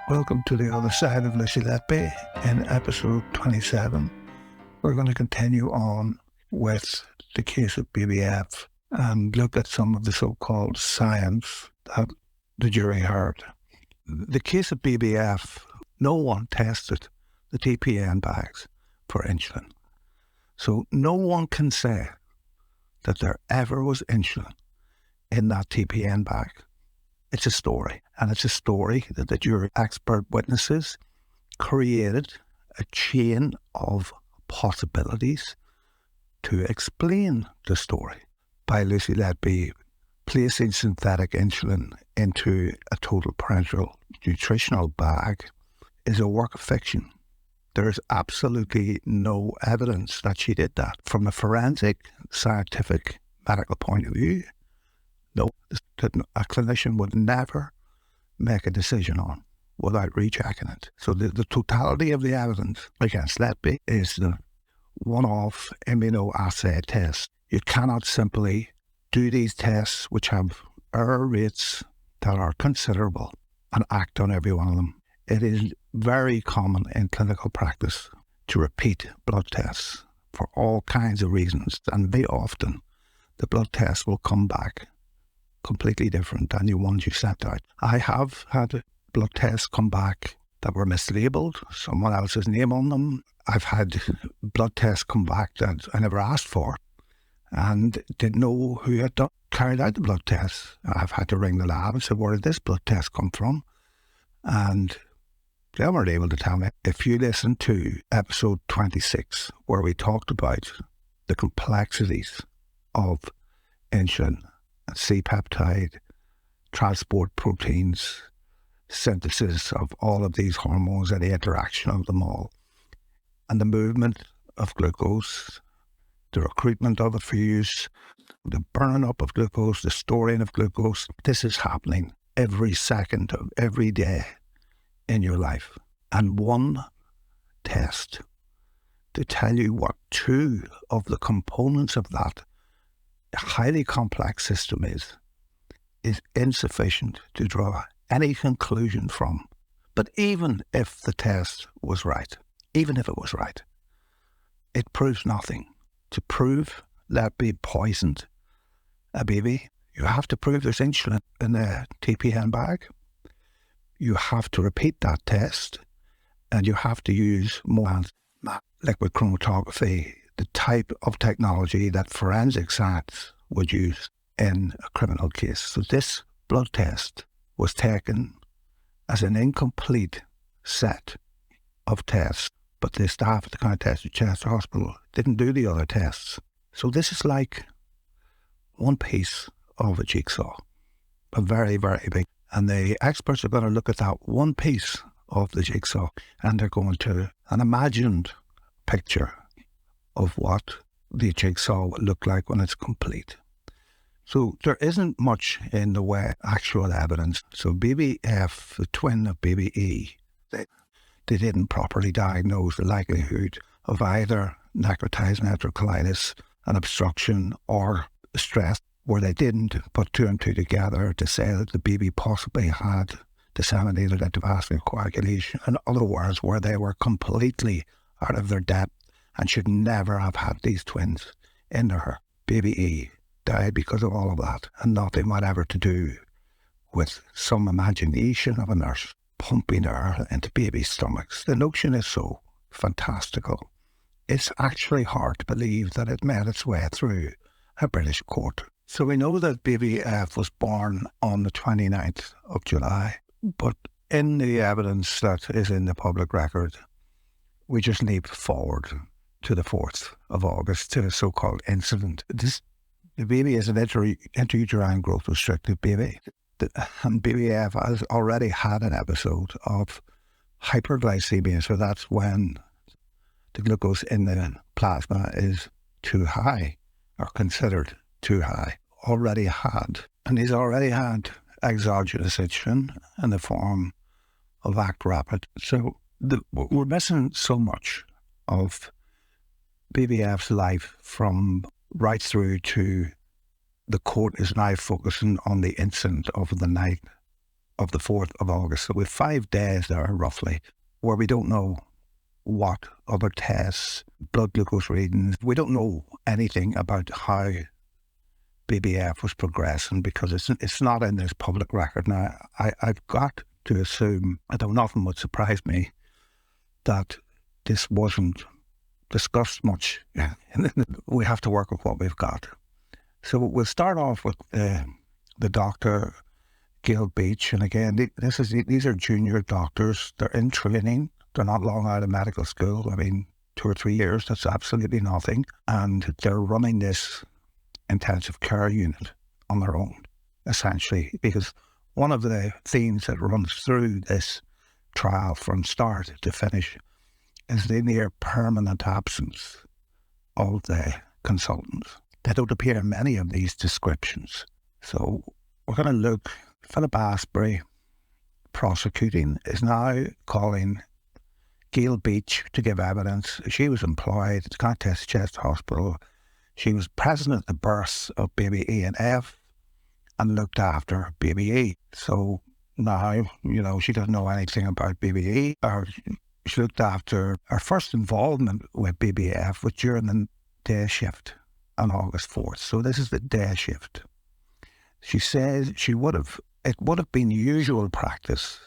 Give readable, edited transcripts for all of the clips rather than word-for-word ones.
Welcome to the other side of Lucy Letby. In episode 27, we're going to continue on with the case of BBF and look at some of the so-called science that the jury heard. The case of BBF, no one tested the TPN bags for insulin. So no one can say that there ever was insulin in that TPN bag. It's a story, and it's a story that the jury expert witnesses created a chain of possibilities to explain the story. By Lucy Letby placing synthetic insulin into a total parenteral nutritional bag is a work of fiction. There is absolutely no evidence that she did that. From a forensic, scientific, medical point of view, no, a clinician would never make a decision on without rechecking it. So the totality of the evidence against Letby is the one-off immunoassay test. You cannot simply do these tests, which have error rates that are considerable, and act on every one of them. It is very common in clinical practice to repeat blood tests for all kinds of reasons, and very often the blood tests will come back completely different than the ones you sent out. I have had blood tests come back that were mislabeled, someone else's name on them. I've had blood tests come back that I never asked for and didn't know who had carried out the blood tests. I've had to ring the lab and say, where did this blood test come from? And they weren't able to tell me. If you listen to episode 26, where we talked about the complexities of insulin, C-peptide, transport proteins, synthesis of all of these hormones and the interaction of them all, and the movement of glucose, the recruitment of it for use, the burning up of glucose, the storing of glucose. This is happening every second of every day in your life. And one test to tell you what two of the components of that highly complex system is insufficient to draw any conclusion from. But even if the test was right, even if it was right, it proves nothing. To prove Letby poisoned a baby, you have to prove there's insulin in the TPN bag. You have to repeat that test, and you have to use more liquid chromatography, the type of technology that forensic science would use in a criminal case. So this blood test was taken as an incomplete set of tests, but the staff at the County Test of Chester Hospital didn't do the other tests. So this is like one piece of a jigsaw, a very, very big. And the experts are going to look at that one piece of the jigsaw, and they're going to an imagined picture of what the jigsaw will look like when it's complete. So there isn't much in the way of actual evidence. So BBF, the twin of BBE, they didn't properly diagnose the likelihood of either necrotizing enterocolitis, an obstruction, or stress, where they didn't put two and two together to say that the baby possibly had disseminated intravascular coagulation. In other words, where they were completely out of their depth and should never have had these twins in her. Baby E died because of all of that, and nothing whatever to do with some imagination of a nurse pumping her into babies' stomachs. The notion is so fantastical. It's actually hard to believe that it made its way through a British court. So we know that baby F was born on the 29th of July, but in the evidence that is in the public record, we just leap forward to the 4th of August, to a so-called incident. The baby is an intrauterine growth restricted baby. And BBF has already had an episode of hyperglycemia, so that's when the glucose in the plasma is too high, or considered too high. He's already had exogenous insulin in the form of Act Rapid. So we're missing so much of BBF's life from right through to the court is now focusing on the incident of the night of the 4th of August. So we have 5 days there, roughly, where we don't know what other tests, blood glucose readings. We don't know anything about how BBF was progressing because it's not in this public record. Now, I've got to assume, although nothing would surprise me, that this wasn't discussed much. Yeah. We have to work with what we've got. So we'll start off with the doctor, Gail Beach. And again, these are junior doctors. They're in training. They're not long out of medical school. I mean, 2 or 3 years, that's absolutely nothing. And they're running this intensive care unit on their own, essentially, because one of the themes that runs through this trial from start to finish is the near permanent absence of the consultants. They don't appear in many of these descriptions. So we're going to look, Philip Asprey, prosecuting, is now calling Gail Beach to give evidence. She was employed at Contest Chest Hospital. She was present at the birth of baby E and F and looked after baby E. So now, she doesn't know anything about baby E, or she looked after her first involvement with baby F was during the day shift on August 4th. So this is the day shift. She says it would have been usual practice,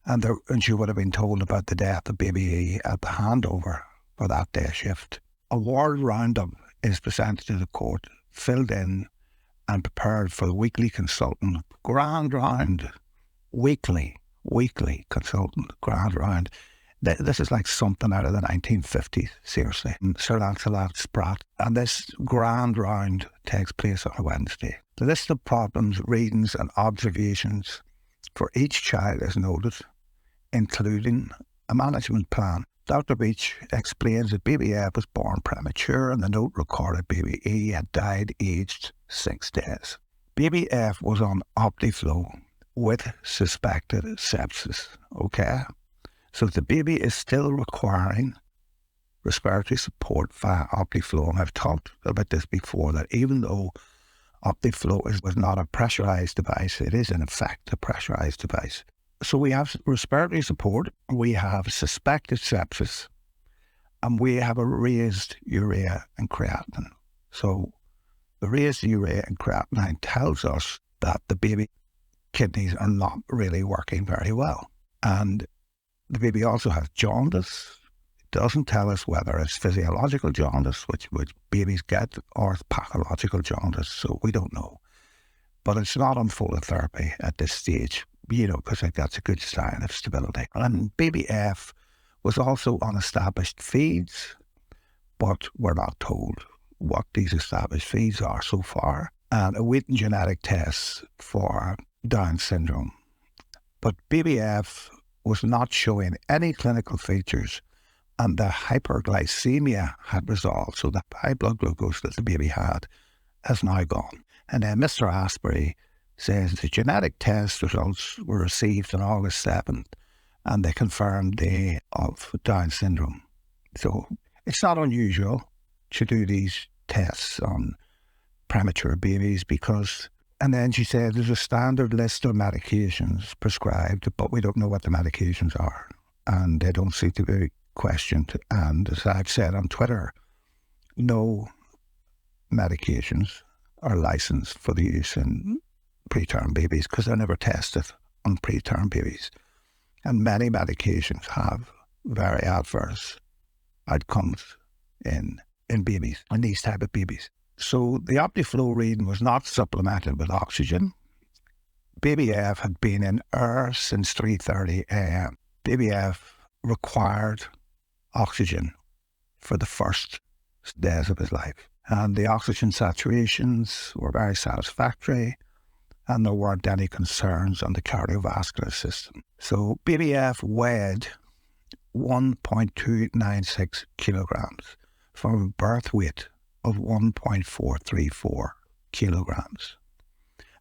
and she would have been told about the death of baby E at the handover for that day shift. A ward roundup is presented to the court, filled in and prepared for the weekly consultant. Grand round, weekly consultant, grand round. This is like something out of the 1950s, seriously. Sir Lancelot Spratt. And this grand round takes place on a Wednesday. The list of problems, readings and observations for each child is noted, including a management plan. Dr. Beach explains that baby F was born premature and the note recorded baby E had died aged 6 days. Baby F was on Optiflow with suspected sepsis, okay? So the baby is still requiring respiratory support via Optiflow. And I've talked about this before, that even though Optiflow was not a pressurized device, it is in effect a pressurized device. So we have respiratory support, we have suspected sepsis, and we have a raised urea and creatinine. So the raised urea and creatinine tells us that the baby kidneys are not really working very well. And the baby also has jaundice. It doesn't tell us whether it's physiological jaundice, which babies get, or it's pathological jaundice, so we don't know. But it's not on phototherapy at this stage, because that's a good sign of stability. And baby F was also on established feeds, but we're not told what these established feeds are so far, and awaiting genetic tests for Down syndrome. But baby F was not showing any clinical features, and the hyperglycemia had resolved, so the high blood glucose that the baby had has now gone. And then Mr. Asprey says the genetic test results were received on August 7th, and they confirmed they of Down syndrome. So it's not unusual to do these tests on premature babies because, and then she said there's a standard list of medications prescribed, but we don't know what the medications are, and they don't seem to be questioned. And as I've said on Twitter, no medications are licensed for the use in preterm babies because they're never tested on preterm babies. And many medications have very adverse outcomes in babies, in these type of babies. So the Optiflow reading was not supplemented with oxygen. Baby F had been in air since 3:30 a.m. Baby F required oxygen for the first days of his life. And the oxygen saturations were very satisfactory, and there weren't any concerns on the cardiovascular system. So baby F weighed 1.296 kilograms from a birth weight of 1.434 kilograms.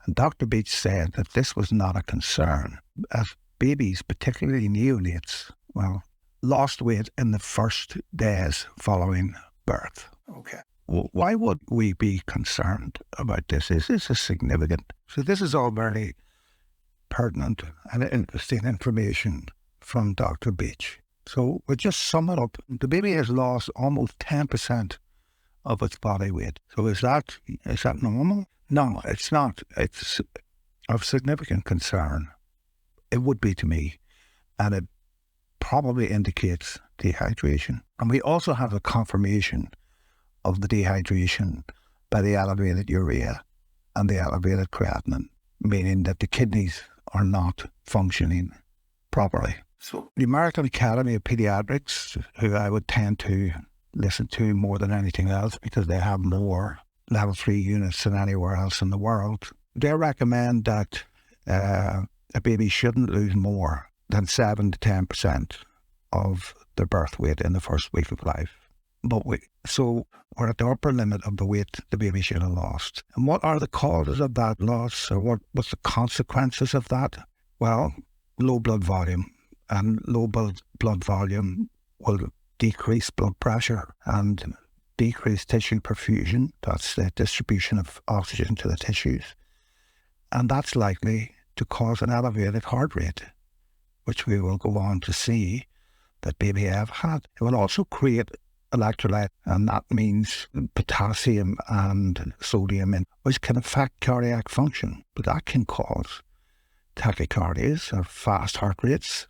And Dr. Beach said that this was not a concern, as babies, particularly neonates, lost weight in the first days following birth. Okay. Well, why would we be concerned about this? Is this significant? So this is all very pertinent and interesting information from Dr. Beach. So we'll just sum it up. The baby has lost almost 10% of its body weight. So is that normal? No, it's not. It's of significant concern. It would be to me, and it probably indicates dehydration. And we also have a confirmation of the dehydration by the elevated urea and the elevated creatinine, meaning that the kidneys are not functioning properly. So the American Academy of Pediatrics, who I would tend to listen to more than anything else because they have more level 3 units than anywhere else in the world, they recommend that a baby shouldn't lose more than 7 to 10% of their birth weight in the first week of life. So we're at the upper limit of the weight the baby should have lost. And what are the causes of that loss, or what's the consequences of that? Well, low blood volume. And low blood volume will decrease blood pressure and decrease tissue perfusion. That's the distribution of oxygen to the tissues. And that's likely to cause an elevated heart rate, which we will go on to see that baby F had. It will also create electrolyte, and that means potassium and sodium, which can affect cardiac function. But that can cause tachycardias or fast heart rates,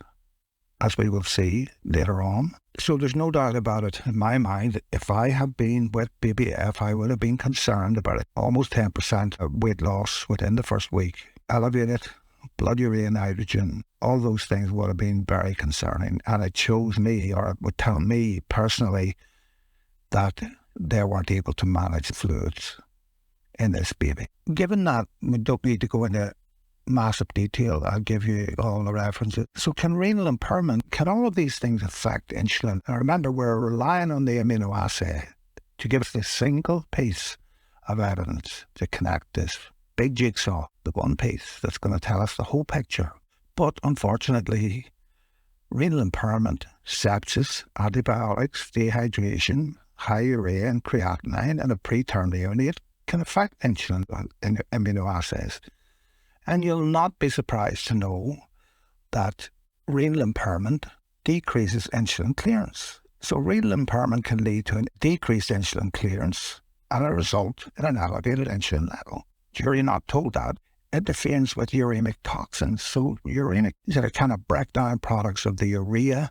as we will see later on. So there's no doubt about it in my mind. If I had been with baby F, I would have been concerned about it. Almost 10% of weight loss within the first week. Elevated blood urea nitrogen, all those things would have been very concerning. And it shows me, or it would tell me personally, that they weren't able to manage fluids in this baby. Given that, we don't need to go into massive detail. I'll give you all the references. So can renal impairment, can all of these things affect insulin? Now remember, we're relying on the immunoassay to give us a single piece of evidence to connect this big jigsaw, the one piece that's going to tell us the whole picture. But unfortunately, renal impairment, sepsis, antibiotics, dehydration, high urea and creatinine, and a preterm neonate can affect insulin in immunoassays. And you'll not be surprised to know that renal impairment decreases insulin clearance. So renal impairment can lead to a decreased insulin clearance and a result in an elevated insulin level. You're not told that. Interference with uremic toxins. So uremic is a kind of breakdown products of the urea,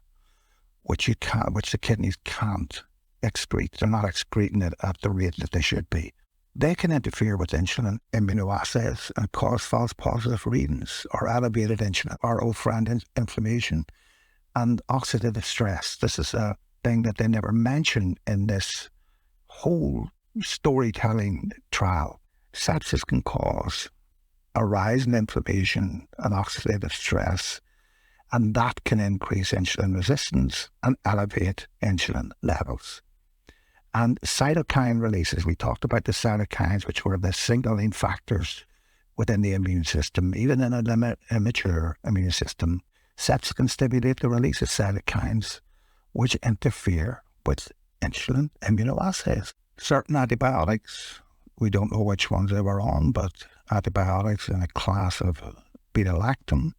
which the kidneys can't excrete. They're not excreting it at the rate that they should be. They can interfere with insulin immunoassays and cause false positive readings or elevated insulin or old-friend inflammation and oxidative stress. This is a thing that they never mention in this whole storytelling trial. Sepsis can cause a rise in inflammation and oxidative stress, and that can increase insulin resistance and elevate insulin levels. And cytokine releases, we talked about the cytokines, which were the signaling factors within the immune system. Even in an immature immune system, sepsis can stimulate the release of cytokines, which interfere with insulin immunoassays. Certain antibiotics, we don't know which ones they were on, but antibiotics in a class of beta-lactam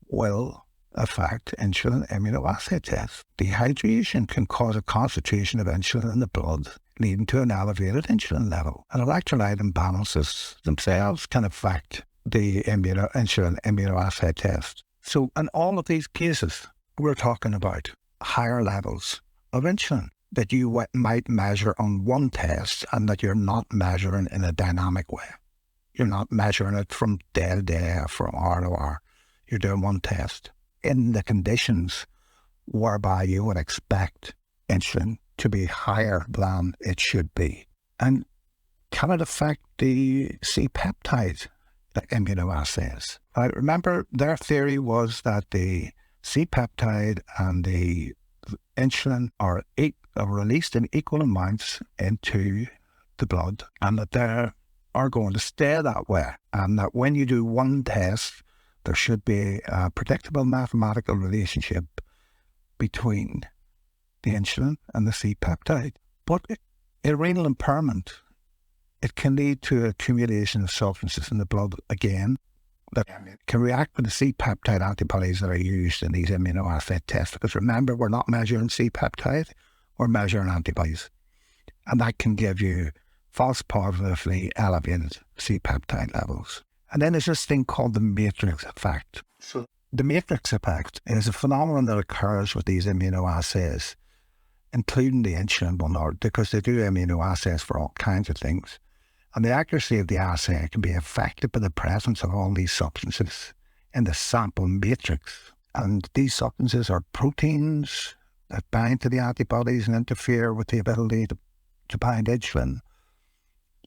will affect insulin immunoassay tests. Dehydration can cause a concentration of insulin in the blood, leading to an elevated insulin level. And electrolyte imbalances themselves can affect the insulin immunoassay test. So in all of these cases, we're talking about higher levels of insulin that you might measure on one test and that you're not measuring in a dynamic way. You're not measuring it from day to day or from hour to hour. You're doing one test in the conditions whereby you would expect insulin to be higher than it should be. And can it affect the C-peptide immunoassays? I remember their theory was that the C-peptide and the insulin are released in equal amounts into the blood, and that they are going to stay that way, and that when you do one test, there should be a predictable mathematical relationship between the insulin and the C-peptide. But in renal impairment, it can lead to accumulation of substances in the blood again, that can react with the C-peptide antibodies that are used in these immunoassay tests. Because remember, we're not measuring C-peptide, we're measuring antibodies. And that can give you false positively elevated C-peptide levels. And then there's this thing called the matrix effect. So the matrix effect is a phenomenon that occurs with these immunoassays, including the insulin one, because they do immunoassays for all kinds of things. And the accuracy of the assay can be affected by the presence of all these substances in the sample matrix. And these substances are proteins that bind to the antibodies and interfere with the ability to bind insulin.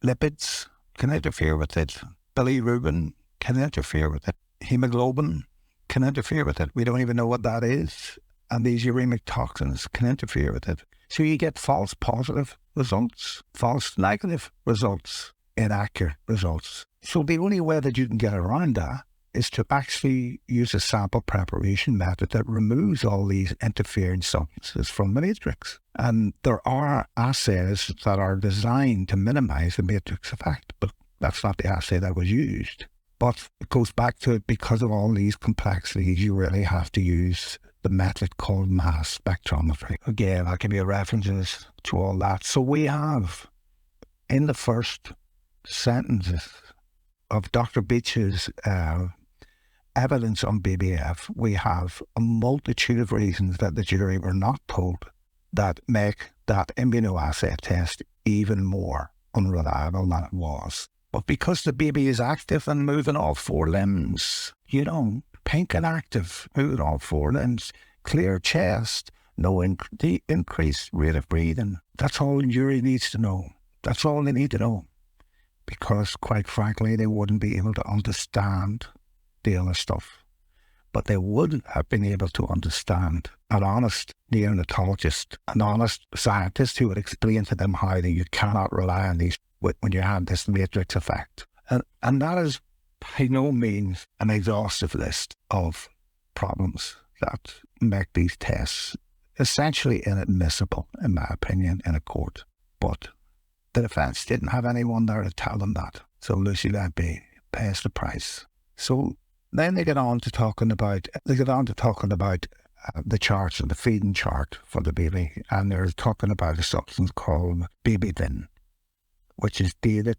Lipids can interfere with it. Bilirubin can interfere with it. Hemoglobin can interfere with it. We don't even know what that is. And these uremic toxins can interfere with it. So you get false positive results, false negative results, inaccurate results. So the only way that you can get around that is to actually use a sample preparation method that removes all these interfering substances from the matrix. And there are assays that are designed to minimize the matrix effect, but that's not the assay that was used. But it goes back to it, because of all these complexities, you really have to use the method called mass spectrometry. Again, I'll give you references to all that. So we have, in the first sentences of Dr. Beach's evidence on BBF, we have a multitude of reasons that the jury were not told that make that immunoassay test even more unreliable than it was. But because the baby is active and moving all four limbs, pink and active, moving all four limbs, clear chest, no increased rate of breathing. That's all the jury needs to know. That's all they need to know. Because, quite frankly, they wouldn't be able to understand the other stuff. But they would have been able to understand an honest neonatologist, an honest scientist who would explain to them how you cannot rely on these when you have this matrix effect. And that is by no means an exhaustive list of problems that make these tests essentially inadmissible, in my opinion, in a court. But the defence didn't have anyone there to tell them that. So Lucy Letby pays the price. So then they get on to talking about the charts and the feeding chart for the baby, and they're talking about a substance called BBVin, which is dated,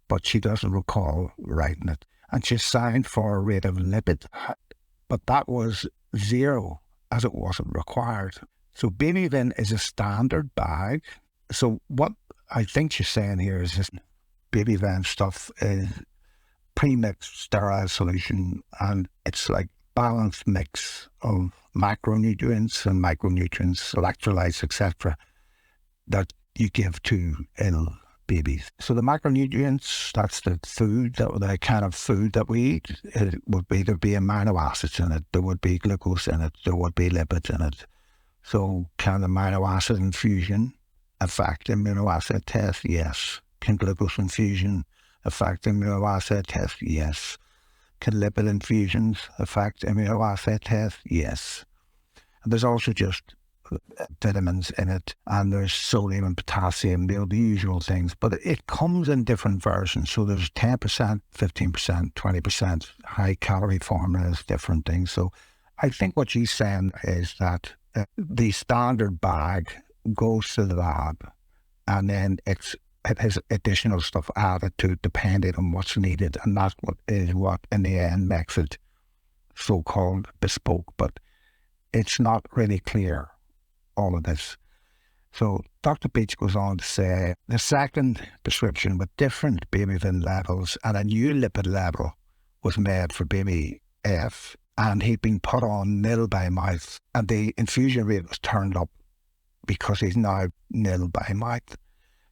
but she doesn't recall writing it. And she signed for a rate of lipid, but that was 0, as it wasn't required. So BBVin is a standard bag. So what I think she's saying here is this BBVin stuff is pre-mixed sterile solution, and it's like balanced mix of macronutrients and micronutrients, electrolytes, etc., that you give to ill babies. So the macronutrients, that's the food, the kind of food that we eat. It would be, there'd be amino acids in it, there would be glucose in it, there would be lipids in it. So can amino acid infusion affect immunoassay test? Yes. Can glucose infusion affect immunoassay test? Yes. Can lipid infusions affect immunoassay test? Yes. And there's also just vitamins in it, and there's sodium and potassium, the usual things, but it comes in different versions. So there's 10%, 15%, 20%, high calorie formulas, different things. So I think what she's saying is that the standard bag goes to the lab, and then it has additional stuff added to it depending on what's needed, and that's what in the end makes it so-called bespoke. But it's not really clear, all of this. So Dr. Beach goes on to say the second prescription with different BBVin levels and a new lipid level was made for baby F, and he'd been put on nil by mouth, and the infusion rate was turned up because he's now nil by mouth.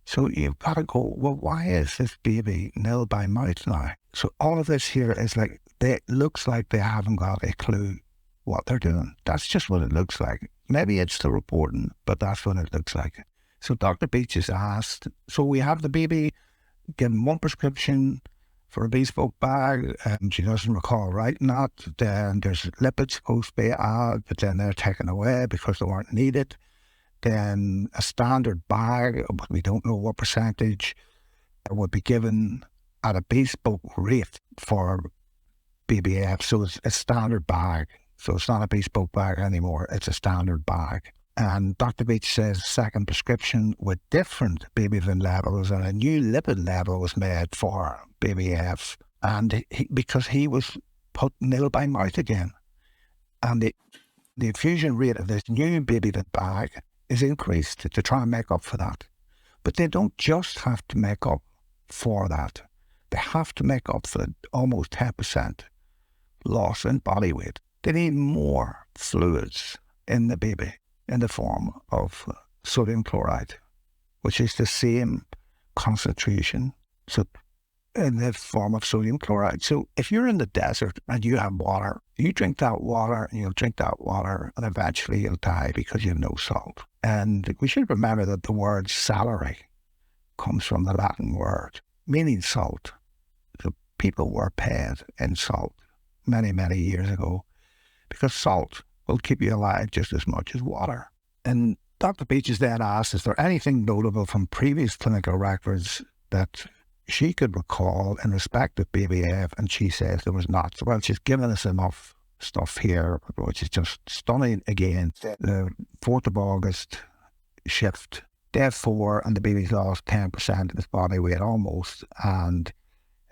So you've got to go, well, why is this baby nil by mouth now? So all of this here is like, it looks like they haven't got a clue what they're doing. That's just what it looks like. Maybe it's the reporting, but that's what it looks like. So Dr. Beach is asked, so we have the baby given one prescription for a bespoke bag, and she doesn't recall writing that. Then there's lipids supposed to be added, but then they're taken away because they weren't needed. Then a standard bag, but we don't know what percentage, would be given at a bespoke rate for BBF. So it's a standard bag. So it's not a bespoke bag anymore. It's a standard bag. And Dr. Beach says second prescription with different bilirubin levels, and a new lipid level was made for BBF. And because he was put nil by mouth again. And the infusion rate of this new bilirubin bag is increased to try and make up for that. But they don't just have to make up for that. They have to make up for the almost 10% loss in body weight. They need more fluids in the baby in the form of sodium chloride, which is the same concentration in the form of sodium chloride. So if you're in the desert and you have water, you drink that water and you'll drink that water and eventually you'll die because you have no salt. And we should remember that the word salary comes from the Latin word meaning salt. So people were paid in salt many, many years ago because salt will keep you alive just as much as water. And Dr. Beach is then asked, is there anything notable from previous clinical records that she could recall in respect of BBF? And she says there was not. Well, she's given us enough stuff here, which is just stunning again. The 4th of August shift, day 4, and the baby's lost 10% of his body weight almost, and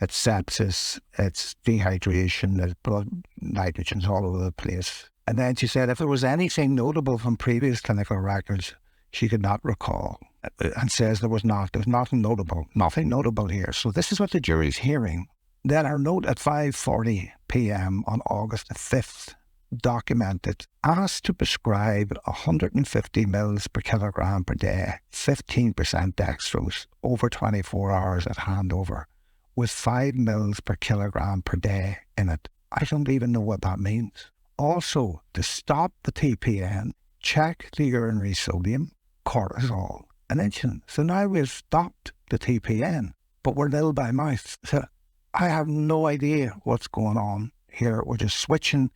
it's sepsis, it's dehydration, there's blood nitrogens all over the place. And then she said if there was anything notable from previous clinical records, she could not recall, and says there was nothing notable here. So this is what the jury's hearing. Then our note at 5:40 p.m. on August the 5th documented, asked to prescribe 150 mils per kilogram per day, 15% dextrose over 24 hours at handover, with 5 mils per kilogram per day in it. I don't even know what that means. Also, to stop the TPN, check the urinary sodium, cortisol, and insulin. So now we've stopped the TPN, but we're nil by mouth. So I have no idea what's going on here. We're just switching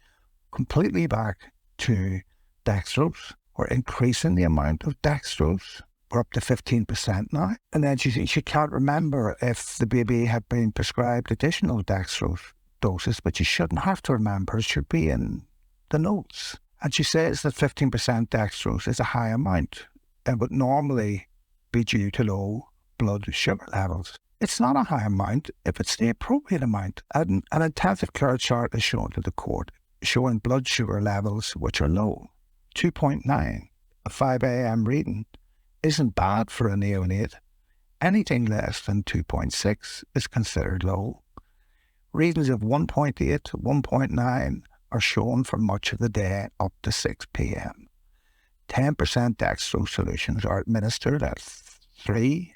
completely back to dextrose. We're increasing the amount of dextrose. We're up to 15% now. And then she can't remember if the baby had been prescribed additional dextrose doses, but she shouldn't have to remember. It should be in the notes. And she says that 15% dextrose is a high amount and would normally be due to low blood sugar levels. It's not a high amount if it's the appropriate amount. An intensive care chart is shown to the court, showing blood sugar levels which are low. 2.9, a 5 a.m. reading, isn't bad for a neonate. Anything less than 2.6 is considered low. Readings of 1.8 to 1.9 are shown for much of the day up to 6 p.m. 10% dextrose solutions are administered at 3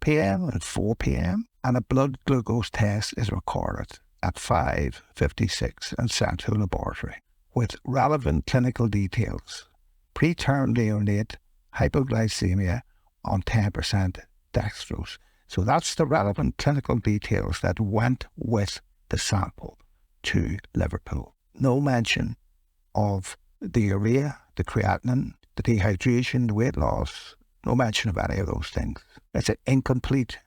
p.m. and 4 p.m. and a blood glucose test is recorded at 5:56 and sent to the laboratory with relevant clinical details. Preterm neonate hypoglycemia on 10% dextrose. So that's the relevant clinical details that went with the sample to Liverpool. No mention of the urea, the creatinine, the dehydration, the weight loss. No mention of any of those things. It's an incomplete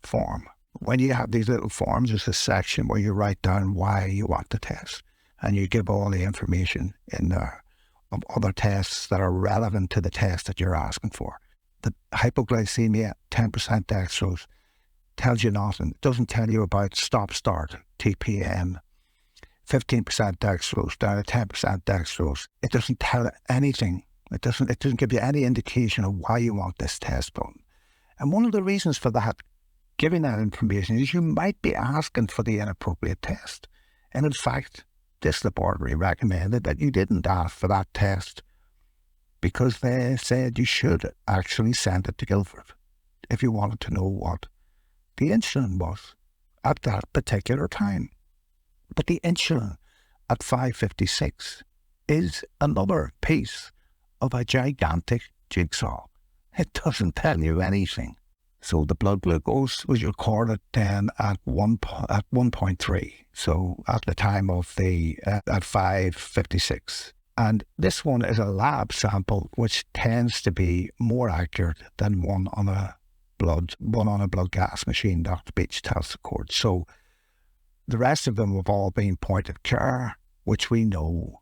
form. When you have these little forms, there's a section where you write down why you want the test, and you give all the information in there of other tests that are relevant to the test that you're asking for. The hypoglycemia, 10% dextrose, tells you nothing. It doesn't tell you about stop-start, TPM, 15% dextrose, down to 10% dextrose. It doesn't tell anything. It doesn't give you any indication of why you want this test done. And one of the reasons for that, giving that information, is you might be asking for the inappropriate test. And in fact, this laboratory recommended that you didn't ask for that test because they said you should actually send it to Guildford if you wanted to know what the insulin was at that particular time. But the insulin at 5:56 is another piece of a gigantic jigsaw. It doesn't tell you anything. So the blood glucose was recorded then at 1.3. So at the time of at 5:56. And this one is a lab sample, which tends to be more accurate than one on a blood gas machine, Dr. Beach tells the court. So The rest of them have all been point of care, which we know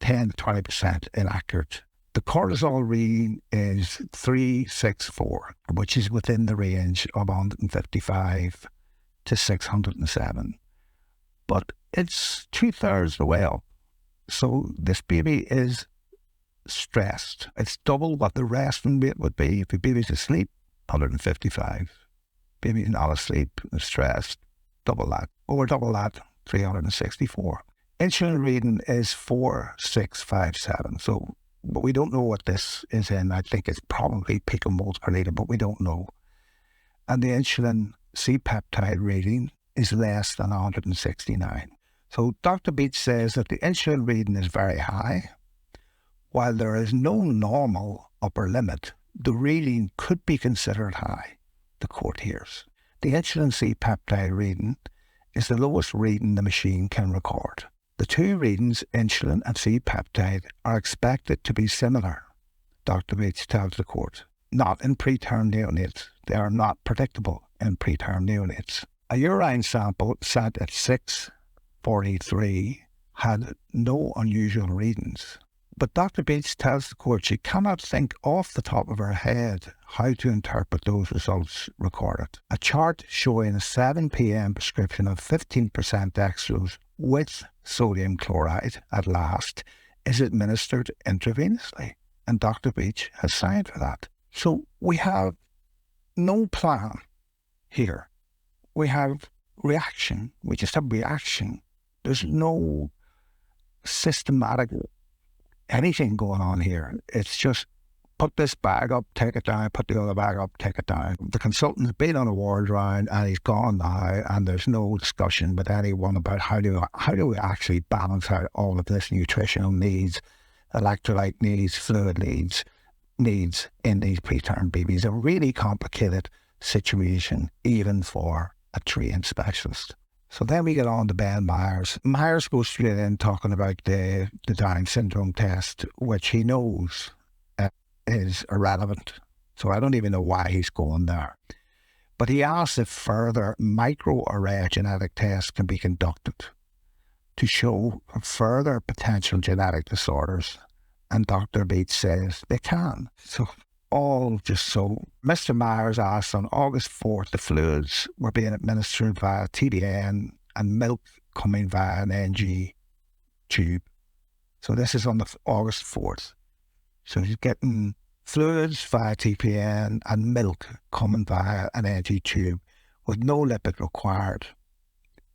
10 to 20% inaccurate. The cortisol reading is 364, which is within the range of 155 to 607. But it's 2/3 the way up. So this baby is stressed. It's double what the resting rate would be. If the baby's asleep, 155. Baby's not asleep, stressed, double that. Over double that, 364. Insulin reading is 4657. So, but we don't know what this is in. I think it's probably picomoles per litre, but we don't know. And the insulin C-peptide reading is less than 169. So Dr. Beach says that the insulin reading is very high. While there is no normal upper limit, the reading could be considered high, the court hears. The insulin C-peptide reading is the lowest reading the machine can record. The two readings, insulin and C-peptide, are expected to be similar, Dr. Beach tells the court. Not in preterm neonates. They are not predictable in preterm neonates. A urine sample sent at 6:43 had no unusual readings. But Dr. Beach tells the court she cannot think off the top of her head how to interpret those results recorded. A chart showing a 7 p.m. prescription of 15% dextrose with sodium chloride at last is administered intravenously, and Dr. Beach has signed for that. So we have no plan here. We have reaction. We just have reaction. There's no systematic anything going on here. It's just put this bag up, take it down, put the other bag up, take it down. The consultant's been on a ward round and he's gone now, and there's no discussion with anyone about how do we actually balance out all of this nutritional needs, electrolyte needs, fluid needs in these preterm babies. A really complicated situation, even for a trained specialist. So then we get on to Ben Myers. Myers goes straight in talking about the Down syndrome test, which he knows is irrelevant. So I don't even know why he's going there. But he asks if further microarray genetic tests can be conducted to show further potential genetic disorders. And Dr. Beach says they can. So all just so. Mr. Myers asked on August 4th the fluids were being administered via TBN and milk coming via an NG tube. So this is on the August 4th. So he's getting fluids via TPN and milk coming via an NG tube with no lipid required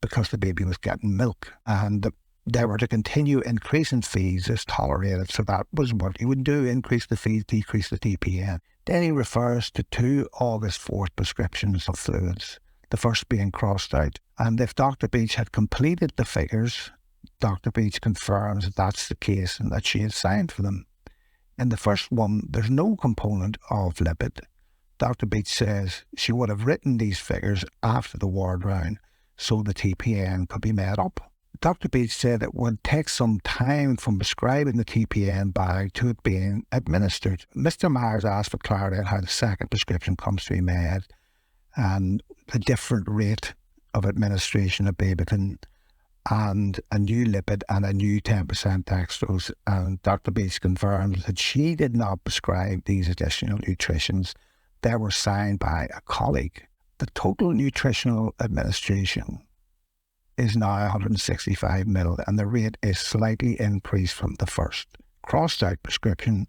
because the baby was getting milk. And they were to continue increasing fees as tolerated. So that was what he would do, increase the fees, decrease the TPN. Then he refers to 2 August 4th prescriptions of fluids, the first being crossed out. And if Dr. Beach had completed the figures, Dr. Beach confirms that that's the case and that she has signed for them. In the first one, there's no component of lipid. Dr. Beach says she would have written these figures after the ward round so the TPN could be made up. Dr. Beach said it would take some time from prescribing the TPN bag to it being administered. Mr. Myers asked for clarity on how the second prescription comes to be made and the different rate of administration of Babyton and a new lipid and a new 10% dextrose. And Dr. Beach confirmed that she did not prescribe these additional nutritions. They were signed by a colleague. The total nutritional administration is now 165 ml, and the rate is slightly increased from the first crossed out prescription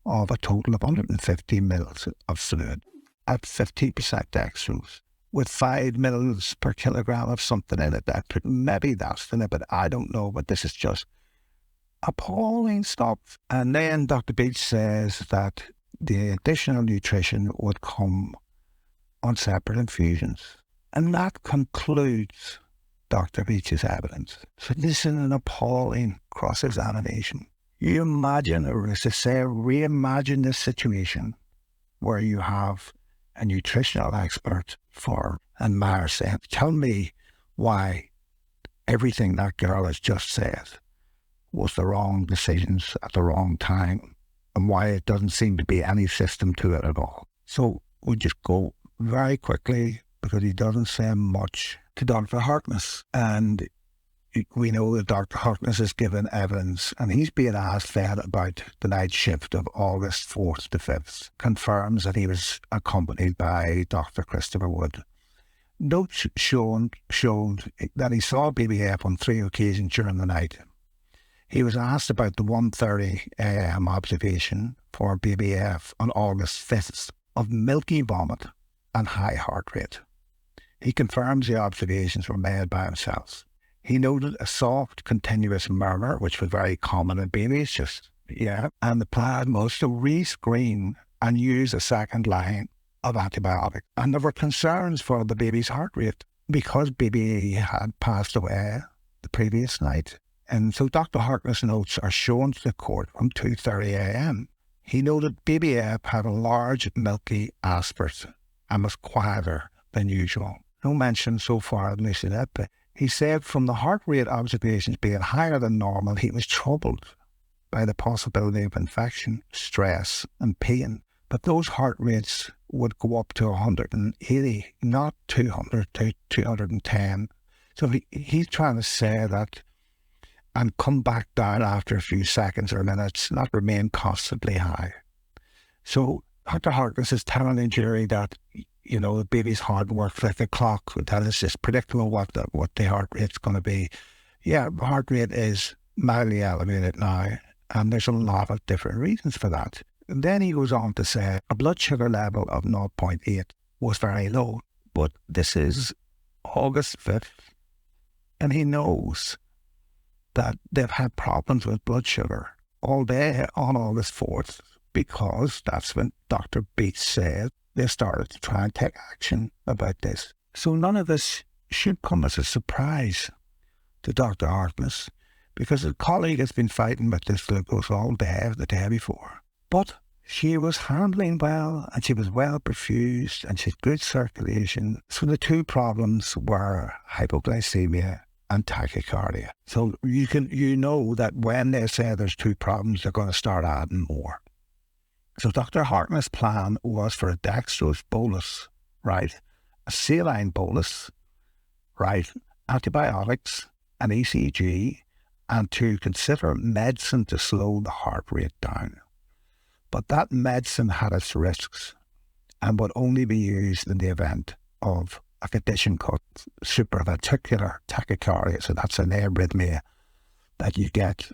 of a total of 150 ml of fluid at 50% dextrose with 5 ml per kilogram of something in it. Maybe that's the lipid, I don't know, but this is just appalling stuff. And then Dr. Beach says that the additional nutrition would come on separate infusions. And that concludes Dr. Beach's evidence. So this is an appalling cross-examination. You imagine, or as I say, reimagine this situation where you have a nutritional expert and Myers saying, tell me why everything that girl has just said was the wrong decisions at the wrong time and why it doesn't seem to be any system to it at all. So we'll just go very quickly because he doesn't say much to Dr. Harkness. And we know that Dr. Harkness is given evidence, and he's being asked then about the night shift of August 4th to 5th. Confirms that he was accompanied by Dr. Christopher Wood. Notes showed that he saw BBF on 3 occasions during the night. He was asked about the 1:30 a.m. observation for BBF on August 5th of milky vomit and high heart rate. He confirms the observations were made by himself. He noted a soft, continuous murmur, which was very common in babies, and the plan was to rescreen and use a second line of antibiotics. And there were concerns for the baby's heart rate because baby had passed away the previous night. And so Dr. Harkness' notes are shown to the court from 2:30 a.m. He noted BBF had a large milky aspirate and was quieter than usual. No mention so far of Letby. He said from the heart rate observations being higher than normal, he was troubled by the possibility of infection, stress and pain. But those heart rates would go up to 180, not 200 to 210. So he's trying to say that and come back down after a few seconds or minutes, not remain constantly high. So Dr. Harkness is telling the jury that, the baby's heart works like a clock, that it's just predictable what the heart rate's going to be. Yeah, heart rate is mildly elevated now, and there's a lot of different reasons for that. And then he goes on to say a blood sugar level of 0.8 was very low, but this is August 5th, and he knows that they've had problems with blood sugar all day on August 4th, because that's when Dr. Beach said they started to try and take action about this. So none of this should come as a surprise to Dr. Harkness, because a colleague has been fighting with this glucose all day, the day before. But she was handling well, and she was well perfused, and she had good circulation. So the two problems were hypoglycemia and tachycardia. So you know that when they say there's two problems, they're going to start adding more. So Dr. Harkness' plan was for a dextrose bolus, right? A saline bolus, right? Antibiotics, an ECG, and to consider medicine to slow the heart rate down. But that medicine had its risks and would only be used in the event of a condition called supraventricular tachycardia. So that's an arrhythmia that you get.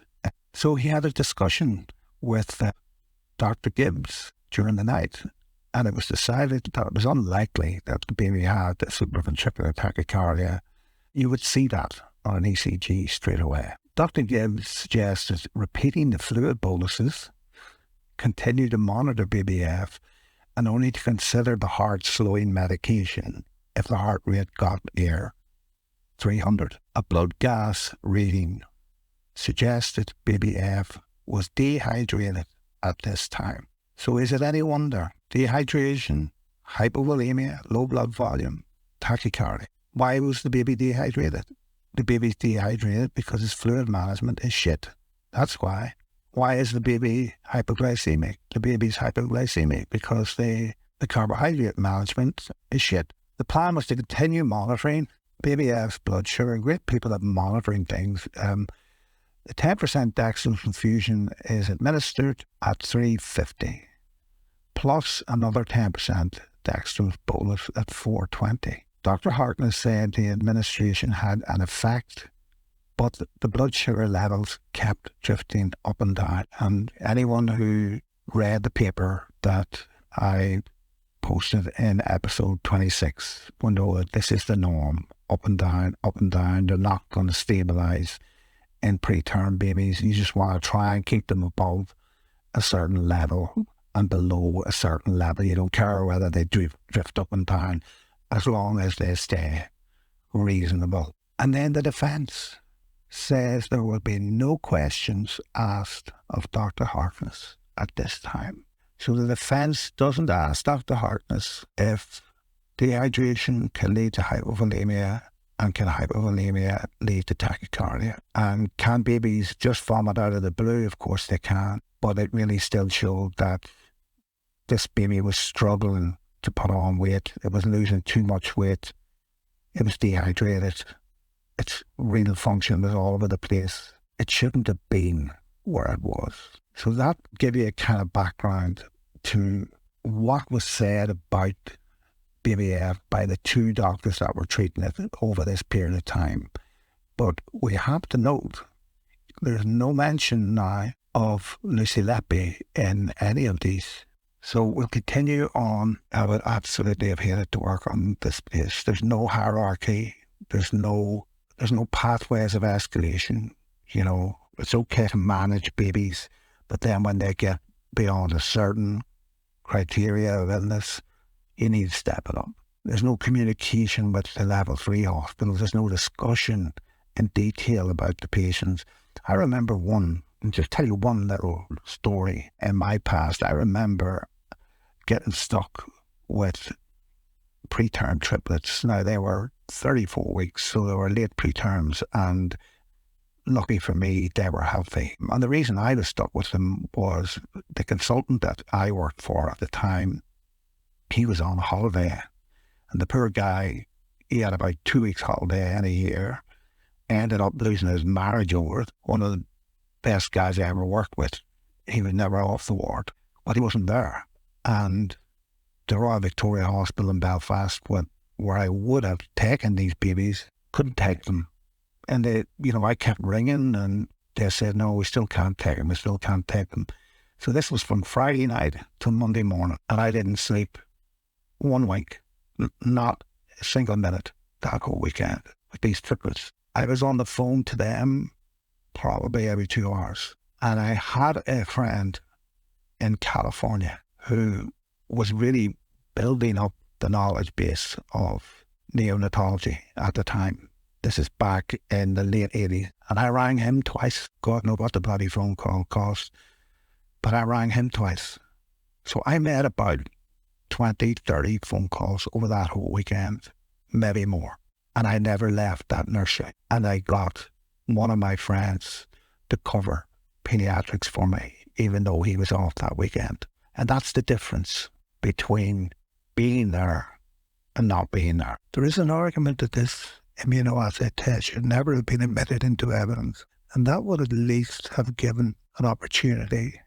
So he had a discussion with Dr. Gibbs during the night, and it was decided that it was unlikely that the baby had the supraventricular tachycardia. You would see that on an ECG straight away. Dr. Gibbs suggested repeating the fluid boluses, continue to monitor BBF, and only to consider the heart slowing medication if the heart rate got near 300. A blood gas reading suggested BBF was dehydrated at this time. So is it any wonder? Dehydration, hypovolemia, low blood volume, tachycardia. Why was the baby dehydrated? The baby's dehydrated because his fluid management is shit. That's why. Why is the baby hypoglycemic? The baby's hypoglycemic because the carbohydrate management is shit. The plan was to continue monitoring BBF's blood sugar. Great people at monitoring things. The 10% dextrose infusion is administered at 350, plus another 10% dextrose bolus at 420. Dr. Harkness said the administration had an effect, but the blood sugar levels kept drifting up and down. And anyone who read the paper that I posted in episode 26 will know that this is the norm. Up and down, up and down. They're not going to stabilise in preterm babies. You just want to try and keep them above a certain level and below a certain level. You don't care whether they drift up and down as long as they stay reasonable. And then the defence says there will be no questions asked of Dr. Harkness at this time. So the defence doesn't ask Dr. Harkness if dehydration can lead to hypovolemia, and can hypovolemia lead to tachycardia? And can babies just vomit out of the blue? Of course they can. But it really still showed that this baby was struggling to put on weight. It was losing too much weight. It was dehydrated. Its renal function was all over the place. It shouldn't have been where it was. So that gave you a kind of background to what was said about BBF by the two doctors that were treating it over this period of time. But we have to note, there's no mention now of Lucy Letby in any of these. So we'll continue on. I would absolutely have hated to work on this place. There's no hierarchy. There's no pathways of escalation. You know, it's okay to manage babies, but then when they get beyond a certain criteria of illness, you need to step it up. There's no communication with the level 3 hospitals. There's no discussion in detail about the patients. I remember just tell you one little story in my past. I remember getting stuck with preterm triplets. Now, they were 34 weeks, so they were late preterms, and lucky for me, they were healthy. And the reason I was stuck with them was the consultant that I worked for at the time, he was on holiday, and the poor guy, he had about 2 weeks holiday in a year, ended up losing his marriage over it. One of the best guys I ever worked with. He was never off the ward, but he wasn't there. And the Royal Victoria Hospital in Belfast, where I would have taken these babies, couldn't take them. And they, I kept ringing, and they said, no, we still can't take them. We still can't take them. So this was from Friday night till Monday morning, and I didn't sleep 1 week, not a single minute that whole weekend with these triplets. I was on the phone to them probably every 2 hours. And I had a friend in California who was really building up the knowledge base of neonatology at the time. This is back in the late 80s. And I rang him twice. God knows what the bloody phone call cost. But I rang him twice. So I made about 20, 30 phone calls over that whole weekend, maybe more. And I never left that nursery. And I got one of my friends to cover pediatrics for me, even though he was off that weekend. And that's the difference between being there and not being there. There is an argument that this immunoassay test should never have been admitted into evidence, and that would at least have given an opportunity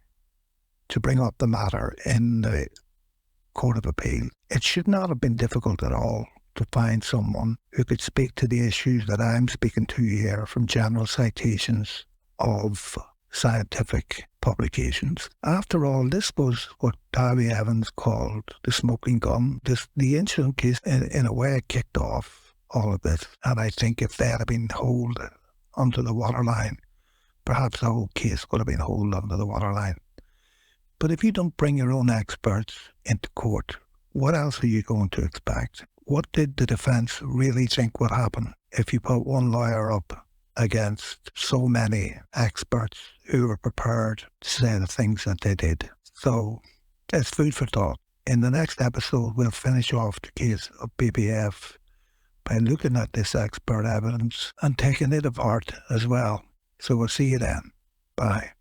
to bring up the matter in the Court of Appeal. It should not have been difficult at all to find someone who could speak to the issues that I'm speaking to here from general citations of scientific publications. After all, this was what Darby Evans called the smoking gun. The incident case, in a way, kicked off all of this. And I think if they had been held under the waterline, perhaps the whole case would have been held under the waterline. But if you don't bring your own experts into court, what else are you going to expect? What did the defence really think would happen if you put one lawyer up against so many experts who were prepared to say the things that they did? So it's food for thought. In the next episode, we'll finish off the case of BBF by looking at this expert evidence and taking it apart as well. So we'll see you then. Bye.